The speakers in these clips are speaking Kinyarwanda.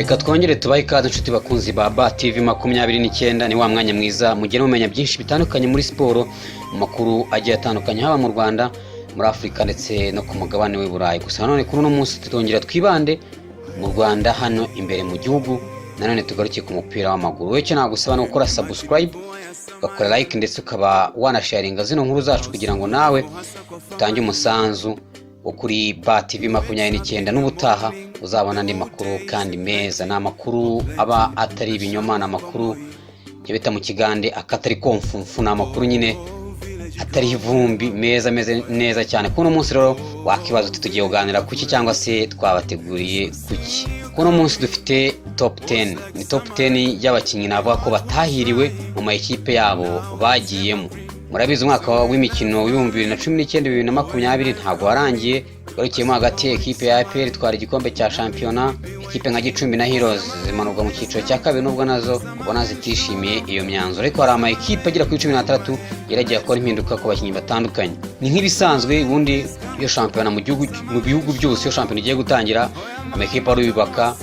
Reka twongere tubahe ikaze inshuti bakunzi ba BATV 29 ni wa mwanya mwiza mugere mumenya byinshi bitandukanye muri siporo, mu makuru agiye atandukanye haba mu Rwanda, muri Afrika ndetse no ku mugabane w'i Burayi. Gusa none kuri uno munsi tutongera twibande mu Rwanda hano imbere mu gihugu, nanone tugarukiye ku mupira w'amaguru. Wece nagusaba no gukora subscribe, ugakora like ndetse ukaba wanasharinga zino nkuru zacu kugira ngo nawe utange umusanzu wo kuri BATV 29 n'ubutaha uzabona andi makuru kandi meza. Na makuru aba atari ibinyoma, na makuru yabita mu kigande akatari komfumfu, na makuru nyine atari ivumbi, meza neza cyane. Kuno munsi rero wakibazo tugiye kuganira kuki cyangwa se twabateguriye kuki. Kuno munsi dufite top 10, ni top 10 y'abakinnyi navuga ko batahiriwe mu mayikipe yabo bagiyemo. Murabizi umwaka w'imikino w'2019-2020 ntabwo warangiye, garukiyemo hagati ekipe ya APR twara igikombe cya shampiyona, ekipe nka Gicumbi na Heroes zimanurwa mu cyiciro cya kabiri nubwo nazo ubona zitishimiye iyo myanzuro. Ariko hari ama ekipe agira kuri 16 yaragiye akora impinduka ku bakinnyi batandukanye. Ni nk'ibisanzwe ubundi iyo shampiyona mu bihugu byose, iyo shampiyona igiye gutangira ama ekipe arubaka,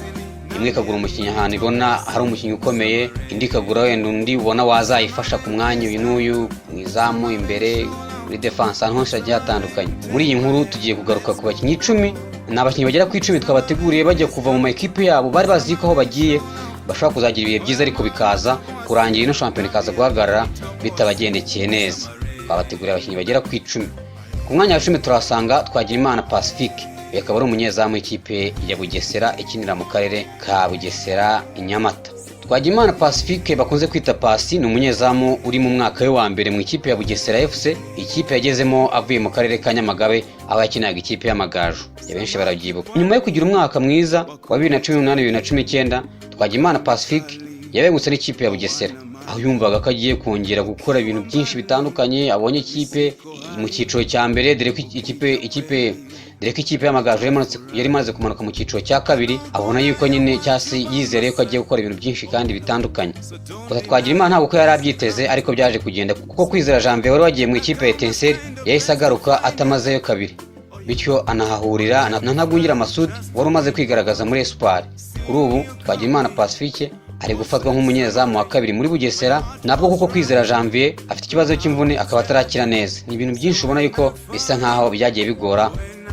imwe kagura umukinnyi ahantu ibona hari umukinnyi ukomeye, indi kagura wenda undi ubona wazayifasha ku mwanya uyu n'uyu, mwizamu imbere muri defense ahantu hose hagiye hatandukanye. Muri iyi nkuru tugiye kugaruka ku bakinnyi 10, n'abakinnyi bagera ku 10 twabateguriye bajya kuva mu makipe yabo bari bazi ko aho bagiye bashobora kuzagira ibihe byiza, ariko bikaza kurangira ino shampiyona ikaza guhagarara bitabagendekeye neza. Twabateguriye abakinnyi bagera ku 10. Ku mwanya wa 10 turasanga Twagirimana Pacifique, akaba ari umunyezamu w'ikipe ya Bugesera ikinira mu karere ka Bugesera i Nyamata. Twagirimana Pacifique bakunze kwita Pasi ni umunyezamu uri mu mwaka we wa mbere mu ikipe ya Bugesera FC, ikipe yagezemo avuye mu karere ka Nyamagabe aho yakinaga ikipe y'Amagaju. Benshi barabyibuka. Nyuma yo kugira umwaka mwiza wa 2018-2019, Twagirimana Pacifique yabengutse n'ikipe ya Bugesera, aho yumvaga ko agiye kongera gukora ibintu byinshi bitandukanye. Abonye ikipe mu cyiciro cya mbere, dore ko ikipe y'Amagaju yari imaze kumanuka mu cyiciro cya kabiri, abona yuko nyine cyasi yizereye ko agiye gukora ibintu byinshi kandi bitandukanye. Gusa Twagirimana ntabwo ko yari abyiteze, ariko byaje kugenda kuko Kwizera Janvier wari wagiye mu ikipe ya Etincelle yahise agaruka atamazeyo kabiri, bityo anahahurira na Ntagungira Masudi wari umaze kwigaragaza muri Espoir. Kuri ubu Twagirimana Pacifique ari gufatwa nk'umunyezamu wa kabiri muri Bugesera, nabwo kuko Kwizera Janvier afite ikibazo cy'imvune akaba atarakira neza. Ni ibintu byinshi ubona yuko bisa nkaho byagiye bigora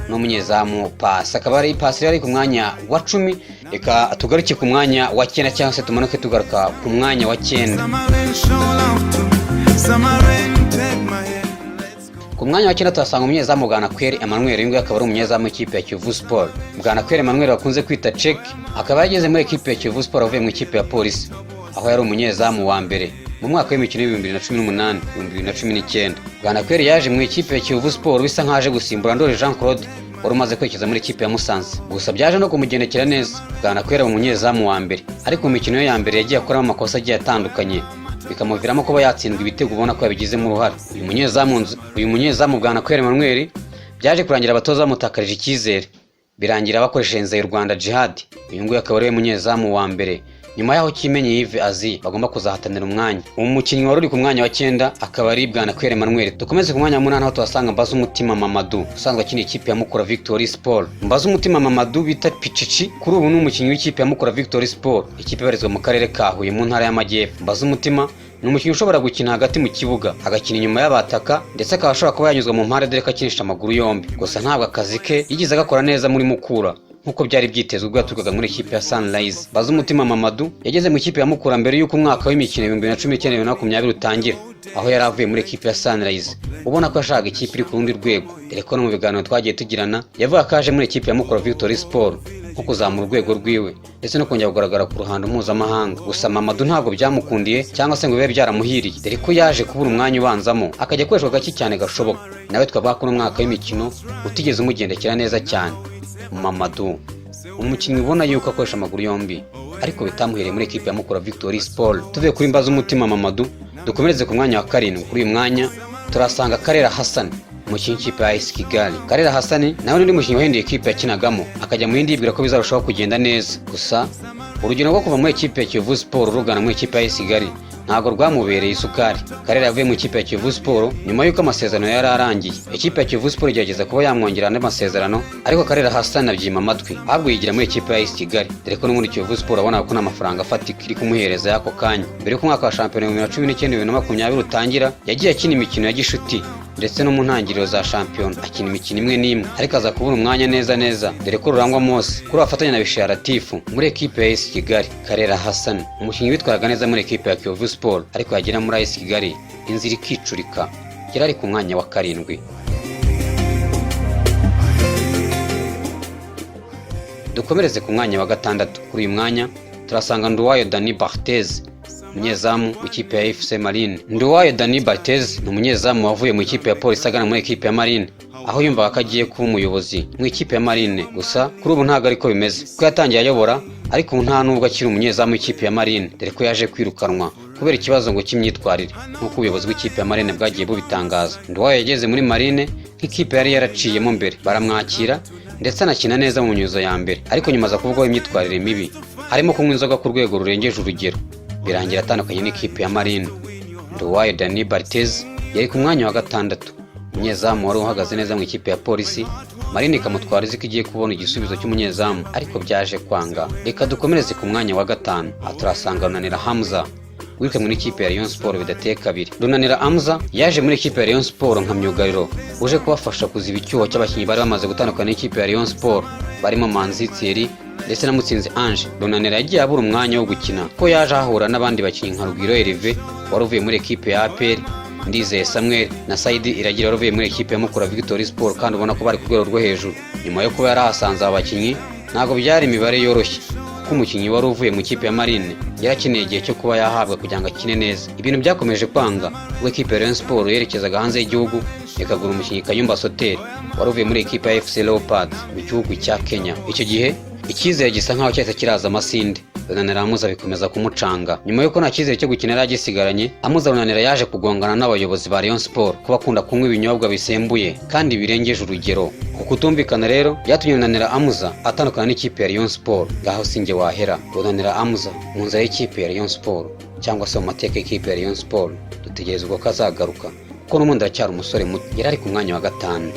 n'umunyezamu Pasi. Akaba ari Pasi ari ku mwanya wa 10. Reka tugaruke ku mwanya wa 9 cyangwa se tumanuke tugaruka ku mwanya wa 9. Ku mwanya wa 9 tuhasanga umunyezamu Bwanakweli Emmanuel, uyu akaba ari umunyezamu w'ikipe ya Kiyovu Sport. Bwanakweli Emmanuel bakunze kwita Check, akaba yageze muri ekipe ya Kiyovu Sport avuye mu ikipe ya Polisi, aho yari umunyezamu wa mbere mu mwaka w'imikino w'2018-2019. Bwanakweli yaje mu ikipe ya Kiyovu Sport bisa nkaje gusimbura Ndoli Jean Claude wari umaze kwerekeza muri ikipe ya Musanze. Gusa byaje no kumugendekera neza, Bwanakweli mu umunyezamu wa mbere, ariko mu mikino ya mbere yagiye akoramo amakosa agiye atandukanye bikamuviramo kuba yatsindwa ibitego ubona ko yabigizemo uruhare. Uyu munyezamu Bwanakweli Emmanuel byaje kurangira abatoza bamutakarije icyizere, birangira bakoresheje Nzeye Rwanda Jihad. Uyu nguyu akaba ari umunyezamu wa mbere nyuma yaho Kimenyi Yves Azi bagomba kuzahatanira umwanya. Umukinnyi wari uri ku mwanya wa 9 akaba ari Bwanakweli Emmanuel. Dukomeze ku mwanya wa 8 aho tuhasanga Mbazumutima Mamadou, usanzwe akina ikipe ya Mukura Victory Sport. Mbazumutima Mamadou bita Pichichi kuri ubu ni umukinnyi w'ikipe ya Mukura Victory Sport, ikipe ibarizwa mu karere ka Huye mu ntara y'Amajyepfo. Mbazumutima ni umukinnyi ushobora gukina hagati mu kibuga, agakina inyuma y'abataka, ndetse akaba ashobora kuba yanyuzwa mu mpande dore ko akinisha amaguru yombi. Gusa ntabwo akazi ke yigize agakora neza muri Mukura nkuko byari byitezwe ubwo yaturukaga muri ikipe ya Sunrise. Mbazumutima Mamadou yageze mu ikipe ya Mukura mbere y'uko umwaka w'imikino 2019-2020 utangira, aho yari avuye muri ikipe ya Sunrise. Ubona ko yashaka ikipe iri ku rundi rwego, dore ko no mu biganiro twagiye tugirana yavuga ko aje muri ikipe ya Mukura Victory Sport nko kuzamura urwego rwiwe ndetse no kongera kugaragara ku ruhando mpuzamahanga. Gusa Mamadou ntabwo byamukundiye cyangwa se ngo bibe byaramuhiriye, dore ko yaje kubura umwanya ubanzamo akajya akoreshwa gake cyane gashoboka. Nawe twavuga ko n'umwaka w'imikino utigeze umugendekera neza cyane. Mamadou umukinnyi ubona yuko akoresha amaguru yombi, ariko bitamuhereye muri ekipe ya Mukura Victory Sport. Tuvuye kuri Mbazumutima Mamadou dukomereze ku mwanya wa 7. Kuri uyu mwanya turasanga Karera Hassan, umukinnyi w'ikipe ya AS Kigali. Karera Hassan nawe ni umukinnyi wahinduye ekipe yakinagamo akajya mu yindi yibwira ko bizarushaho kugenda neza. Gusa urugendo rwo kuva muri ekipe ya Kiyovu Sport rugana muri ekipe ya AS Kigali ntabwo rwamubereye isukari. Karera yavuye mu ikipe ya Kiyovu Sport nyuma y'uko amasezerano yari arangiye. Ikipe ya Kiyovu Sport igerageza kuba yamwongera andi masezerano, ariko Karera Hassan abyima amatwi, ahubwo yigira muri ikipe ya AS Kigali, dore ko n'ubundi Kiyovu Sport abona ko n'amafaranga afatika iri kumuhereza y'ako kanya. Mbere y'uko umwaka wa shampiyona 2019-2020 utangira, yagiye akina imikino ya gishuti ndetse no mu ntangiriro za shampiyona akina imikino imwe n'imwe, ariko aza kubura umwanya neza, dore ko Rurangwa Mose kuri afatanya na Bishira Latifu muri ekipe ya AS Kigali. Karera Hassan umukinnyi witwaraga neza muri ekipe ya Kiyovu Sport, ariko yagera muri AS Kigali inzira ikicurika, yari ari ku mwanya wa 7. Dukomereze ku mwanya wa 6. Kuri uyu mwanya turasanga Nduwayo Dani Barthez, umunyezamu w'ikipe ya FC Marine. Nduwayo Dani Barthez ni umunyezamu wavuye mu ikipe ya Police agana muri ekipe ya Marine, aho yumvaga ko agiye kuba umuyobozi mu ikipe ya Marine. Gusa kuri ubu ntabwo ariko bimeze, kuko yatangiye ayobora, ariko nta nubwo akiri umunyezamu w'ikipe ya Marine, dore ko yaje kwirukanwa kubera ikibazo ngo cy'imyitwarire, nk'uko ubuyobozi bw'ikipe ya Marine bwagiye bubitangaza. Nduwayo yageze muri Marine nk'ikipe yari yaraciyemo mbere, baramwakira ndetse anakina neza mu myuzo ya mbere, ariko nyuma aza kuvugwaho imyitwarire mibi, harimo kunywa inzoga ku rwego rurengeje urugero, birangira atandukanye n'ikipe ya Marine. Nduwayo Dani Barthez yari ku mwanya wa 6, umunyezamu wari uhagaze neza mu ikipe ya Polisi. Marine ikamutwara izi ko igiye kubona igisubizo cy'umunyezamu, ariko byaje kwanga. Reka dukomereze ku mwanya wa 5. Aha turasanga Runanira Hamza wiruka muri ikipe ya Rayon Sport bidateye kabiri. Runanira Hamza yaje muri ikipe ya Rayon Sport nka myugariro uje kubafasha kuziba icyuho cy'abakinnyi bari bamaze gutandukana n'ikipe ya Rayon Sport, barimo Manzi Thierry ndetse na Mutsinzi Ange. Runanira yagiye abura umwanya wo gukina, ko yaje ahura n'abandi bakinnyi nka Rugwiro Herve wari uvuye muri ekipe ya APR, Ndizeye Samuel na Saidi Iragira wari uvuye muri ekipe ya Mukura Victory Sport, kandi ubona ko bari ku rwego rwo hejuru. Nyuma yo kuba yarahasanze aba bakinnyi, ntabwo byari imibare yoroshye, kuko umukinnyi wari uvuye mu ikipe ya Marine yarakeneye igihe cyo kuba yahabwa kugira ngo akine neza. Ibintu byakomeje kwanga, ubwo ekipe ya Rayon Sport yerekezaga hanze y'igihugu ikagura umukinnyi Kayumba Soter wari uvuye muri ekipe ya FC Leopards mu gihugu cya Kenya. Icyo gihe icyizere gisa nkaho cyahise kiraza amasinde. Runanira Hamza bikomeza kumucanga. Nyuma yuko nta cyizere cyo gukina yari agisigaranye, Hamza Runanira yaje kugongana n'abayobozi ba Rayon Sport ko bakunda kunywa ibinyobwa bisembuye kandi birengeje urugero. Ku kutumvikana rero byatumye Runanira Hamza atandukana n'ikipe ya Rayon Sport. Ngaho sinjye wahera Runanira Hamza mu nzira y'ikipe ya Rayon Sport, cyangwa se mu mateka y'ikipe ya Rayon Sport. Dutegereza uko kazagaruka, kuko n'ubundi aracyari umusore muto. Yari ari ku mwanya wa 5.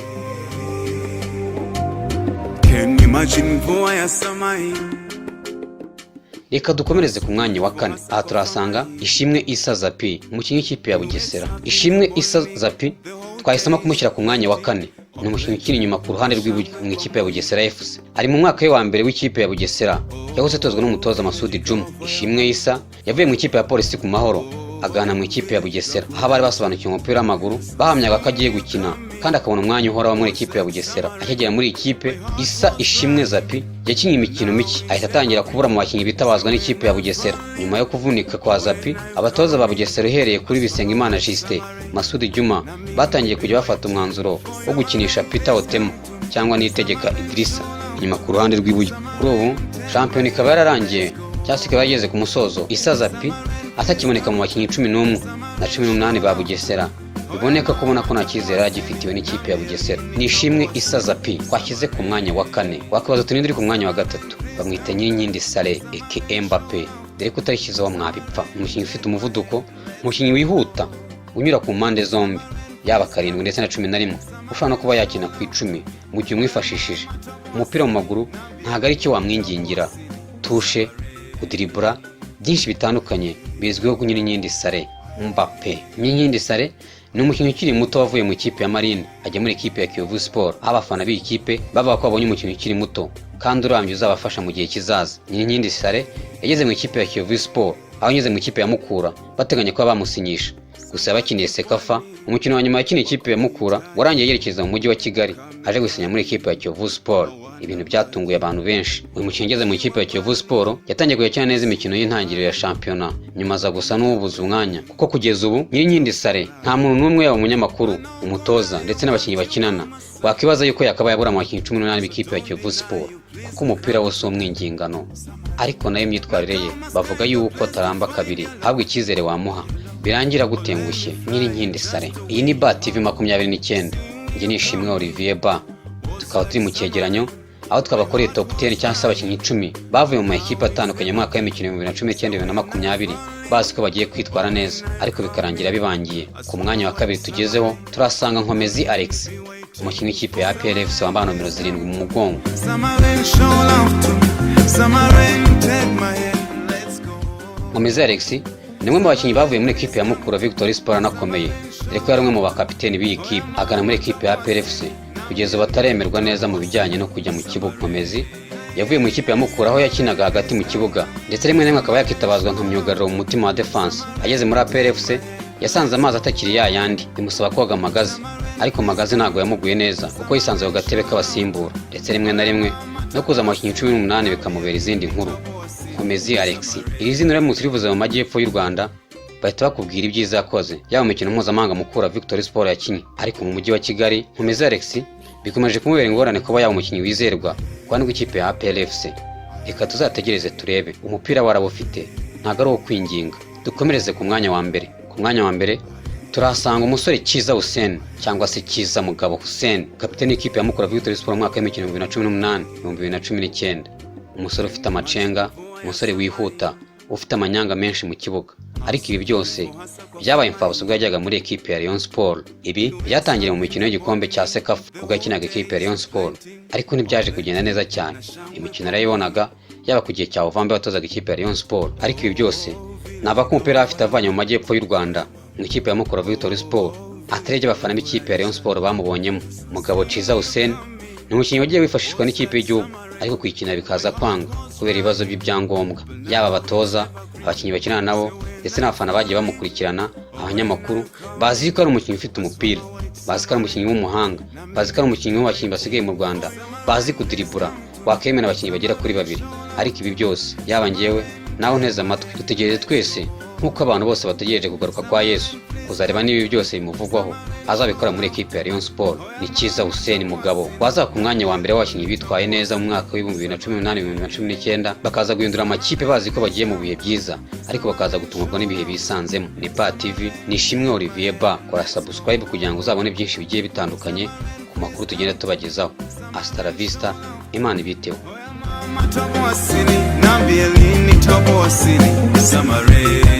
Reka dukomereze ku mwanya wa 4. Aha turasanga Ishimwe Issa Zapi, umukinnyi w'ikipe ya Bugesera. Ishimwe Issa Zapi twahisemo kumushyira ku mwanya wa 4. Ni umukinnyi ukiri inyuma ku ruhande rw'iburyo mu ikipe ya Bugesera FC. Ari mu mwaka we wa mbere w'ikipe ya Bugesera, yahoze atozwa n'umutoza Masudi Juma. Ishimwe Issa yavuye mu ikipe ya Polisi ku Mahoro agana mu ikipe ya Bugesera, aho bari basobanukiwe umupira w'amaguru, bahamyaga ko agiye gukina kandi akabona umwanya uhoraho muri ikipe ya Bugesera. Akigera muri ikipe, Issa Ishimwe Zapi yakinnye imikino mike, ahita atangira kubura mu bakinnyi bitabazwa n'ikipe ya Bugesera. Nyuma yo kuvunika kwa Zapi, abatoza ba Bugesera uhereye kuri Bisengimana Justin, Masudi Juma batangiye kujya bafata umwanzuro wo gukinisha Peter Otemo cyangwa Niyitegeka Idrissa inyuma ku ruhande rw'iburyo. Kuri ubu shampiyona ikaba yararangiye cyangwa se ikaba yageze ku musozo, Issa Zapi atakiboneka mu bakinnyi 11 na 18 ba Bugesera. Biboneka ko ubona ko nta cyizere agifitiwe n'ikipe ya Bugesera. Ni Ishimwe Issa Zapi twashyize ku mwanya wa 4. Wakabaza tunindi ku mwanya wa 3. Bamwita Nyinkindi Saleh aka Mbappe, dore ko utarishyizeho mwabipfa. Umukinnyi ufite umuvuduko, umukinnyi wihuta unyura ku mpande zombi, yaba 7 ndetse na 11, ushobora no kuba yakina ku 10 mu gihe umwifashishije. Umupira mu maguru ntabwo ari cyo wamwingingira, tushe, kudribura, byinshi bitandukanye bizwiho ku Nyinkindi Saleh Mbappe. Nyinkindi Saleh ni umukinnyi ukiri muto wavuye mu ikipe ya Marine ajya muri ikipe ya Kiyovu Sport, aho abafana b'iyi kipe bavuga ko babonye umukinnyi ukiri muto kandi urambye uzabafasha mu gihe kizaza. Nyinkindi Saleh yageze mu ikipe ya Kiyovu Sport, aho yageze mu ikipe ya Mukura bateganya ko bamusinyisha. Gusa bakiniye Sekafa, umukino wa nyuma yakiniye ikipe ya Mukura warangiye yerekeza mu mujyi wa Kigali, aje gusinya muri ikipe ya Kiyovu Sport. Ibintu byatunguye abantu benshi. Uyu mukinnyi ageze mu ikipe ya Kiyovu Sport yatangiye gukina neza imikino y'intangiriro ya shampiyona, nyuma aza gusa n'ububuza umwanya, kuko kugeza ubu Nyinkindi Saleh nta muntu n'umwe yaba umunyamakuru, umutoza ndetse n'abakinnyi bakinana wakwibaza yuko yakaba yabura mu bakinnyi 18 b'ikipe ya Kiyovu Sport, kuko umupira wose umwingingano. Ariko nayo imyitwarire ye bavuga yuko ataramba kabiri, ahubwo icyizere wamuha birangira gutengushye. Nyinkindi Saleh. Iyi ni BATV 29. Njye ni Ishimwe Olivier Ba, tukaba turi mu cyegeranyo aho twabakoreye top 10 cyangwa se abakinnyi 10 bavuye mu makipe atandukanye mu mwaka w'imikino 2019-2020 bazi ko bagiye kwitwara neza ariko bikarangira bibangiye. Ku mwanya wa kabiri tugezeho turasanga Nkomezi Alex, umukinnyi w'ikipe ya APR FC wambaye nomero 7 mu mugongo. Nkomezi Alex ni umwe mu bakinnyi bavuye muri ekipe ya Mukura Victory Sport anakomeye, ariko yari umwe mu bakapiteni b'iyi kipe agana muri ekipe ya APR FC kugeza bataremerwa neza mu bijyanye no kujya mu kibuga. Nkomezi yavuye mu ikipe ya Mukura aho yakinaga hagati mu kibuga ndetse rimwe n'imwe akaba yakitabazwa nka myugariro mu mutima wa defense. Ageze muri APR FC yasanze amazi atakiri yayandi, bimusaba koga Magazi, ariko Magazi ntago yamuguye neza kuko yisanze ku gatebe k'abasimbura ndetse rimwe na rimwe no kuza mu bakinnyi 18 bikamubera izindi nkuru. Nkomezi Alex iri zina riramutse rivuze mu majyepfo y'u Rwanda bahita bakubwira ibyiza yakoze yaba mu mikino mpuzamahanga Mukura Victory Sport yakinye, ariko mu mujyi wa Kigali Nkomezi Alex bikomeje kumubera ingorane kuba yaba umukinnyi wizerwa kwa nubwo ikipe ya APR FC. Reka tuzategereze turebe, umupira warabufite ntago ari uwo kwinginga. Dukomereze ku mwanya wa mbere. Ku mwanya wa mbere turahasanga umusore Kiza Hussein cyangwa se Kiza Mugabo Hussein, kapiteni w'ikipe ya Mukura Victory Sport mu mwaka w'imikino 2018-2019. Umusore ufite amacenga, umusore wihuta, ufite amanyanga menshi mu kibuga, ariko ibi byose byabaye imfabusa ubwo yajyaga muri ekipe ya Rayon Sport. Ibi byatangiriye mu mikino y'igikombe cya Sekafa ubwo yakinaga ekipe ya Rayon Sport, ariko ntibyaje kugenda neza cyane. Imikino arayibonaga yaba ku gihe cya Ovambe watozaga ikipe ya Rayon Sport, ariko ibi byose nava ku mupira afite avanye mu majyepfo y'u Rwanda mu ikipe ya Mukura Victory Sport atarebye abafana b'ikipe ya Rayon Sport bamubonyemo. Mugabo Kiza Hussein ni umukinnyi wagiye wifashishwa n'ikipe y'igihugu, ariko kuyikina bikaza kwanga kubera ibibazo by'ibyangombwa, yaba abatoza, abakinnyi bakinana nabo ndetse n'abafana bagiye bamukurikirana. Abanyamakuru bazi ko ari umukinnyi ufite umupira, bazi ko ari umukinnyi w'umuhanga, bazi ko ari umukinnyi w'abakinnyi basigaye mu Rwanda bazi kudiribura, wakemera abakinnyi bagera kuri 2. Ariko ibi byose yaba ngewe nawe nteze amatwi, dutegereje twese nk'uko abantu bose bategereje kugaruka kwa Yesu kuzareba niba byose bimuvugwaho azabikora muri ekipe ya Rayon Sport. Ni Kiza Hussein Mugabo waza ku mwanya wa mbere w'abakinnyi bitwaye neza mu mwaka wa 2018-2019 bakaza guhindura amakipe bazi ko bagiye mu bihe byiza, ariko bakaza gutungurwa n'ibihe bisanzemo. Ni Pa TV, ni Ishimwe Olivier Ba. Kora subscribe kugira ngo uzabone byinshi bigiye bitandukanye ku makuru tugenda tubagezaho. Hasta la vista, Imana ibiteho. Matobo asili, nambielini tobo asili, Samare.